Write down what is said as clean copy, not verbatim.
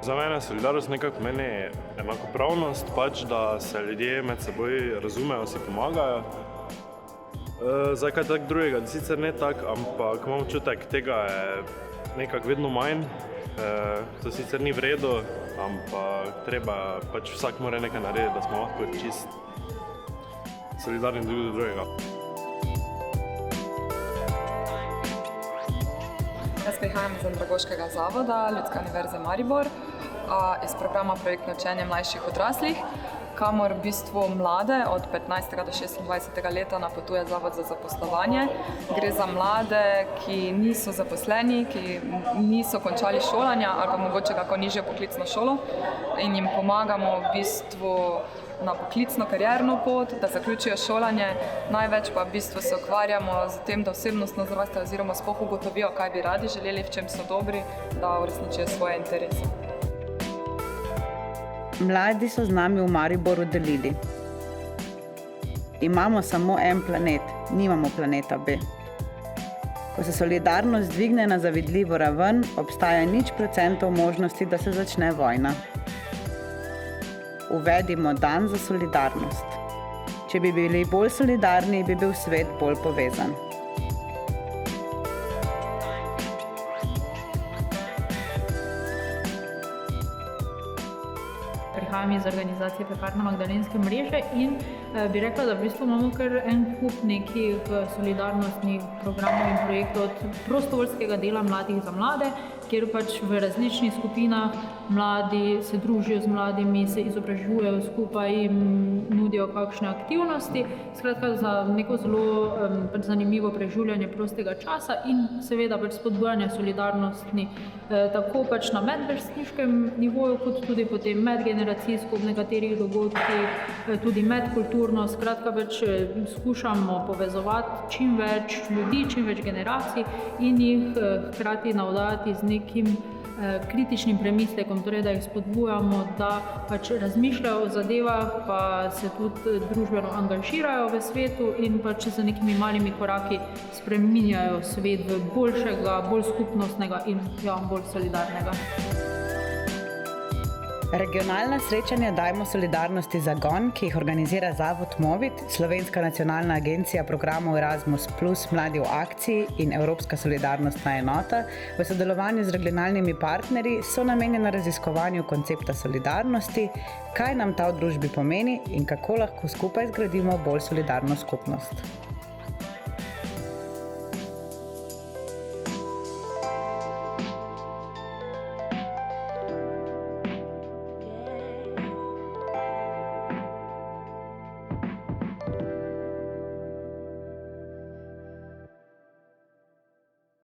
Za mene solidarnost nekako pomeni enakopravnost, pač da se ljudje med seboj razumejo, si pomagajo. Zdaj kaj tak drugega, sicer ne tak, ampak imam občutek, tega je nekako vedno manj. To sicer ni v redu, ampak treba, pač vsak mora nekaj narediti, da smo lahko čist solidarni drug do drugega. Jaz prihajam iz Andragoškega zavoda Ljudske univerze Maribor iz programa Projektno učenje mlajših odraslih, kamor v bistvu mlade od 15. do 26. leta napotuje Zavod za zaposlovanje. Gre za mlade, ki niso zaposleni, ki niso končali šolanja ali pa mogoče kako nižjo poklicno šolo in jim pomagamo v bistvu na poklicno karierno pot, da zaključijo šolanje. Največ pa v bistvu se ukvarjamo z tem, da osebnostno zrastejo oziroma sploh ugotovijo, kaj bi radi želeli, v čem so dobri, da uresničijo svoje interese. Mladi so z nami v Mariboru delili. Imamo samo en planet, nimamo planeta B. Ko se solidarnost dvigne na zavidljivo raven, obstaja 0% možnosti, da se začne vojna. Uvedimo dan za solidarnost. Če bi bili bolj solidarni, bi bil svet bolj povezan. Prihajam iz organizacije Pekarno-Magdalenske mreže in bi rekla, da v bistvu imamo kar en kup nekih solidarnostnih programov in projektov od prostovoljskega dela Mladih za mlade, kjer pač v različnih skupinah mladi se družijo z mladimi, se izobražujejo skupaj in nudijo kakšne aktivnosti. Skratka, za neko zelo zanimivo preživljanje prostega časa in seveda pač spodbujanje solidarnosti tako pač na medvrstniškem nivoju, kot tudi potem medgeneracijsko v nekaterih dogodkih, tudi medkulturno. Skratka, pač skušamo povezovati čim več ljudi, čim več generacij in jih hkrati navdajati z nekim kritičnim premislekom, torej da jih spodbujamo, da pač razmišljajo o zadevah, pa se tudi družbeno angažirajo v svetu in pač z nekimi malimi koraki spreminjajo svet v boljšega, bolj skupnostnega in bolj solidarnega. Regionalna srečanja Dajmo solidarnosti zagon, ki jih organizira Zavod Movit, Slovenska nacionalna agencija programov Erasmus+, Mladi v akciji in Evropska solidarnostna enota v sodelovanju z regionalnimi partnerji so namenjena raziskovanju koncepta solidarnosti, kaj nam ta v družbi pomeni in kako lahko skupaj zgradimo bolj solidarno skupnost.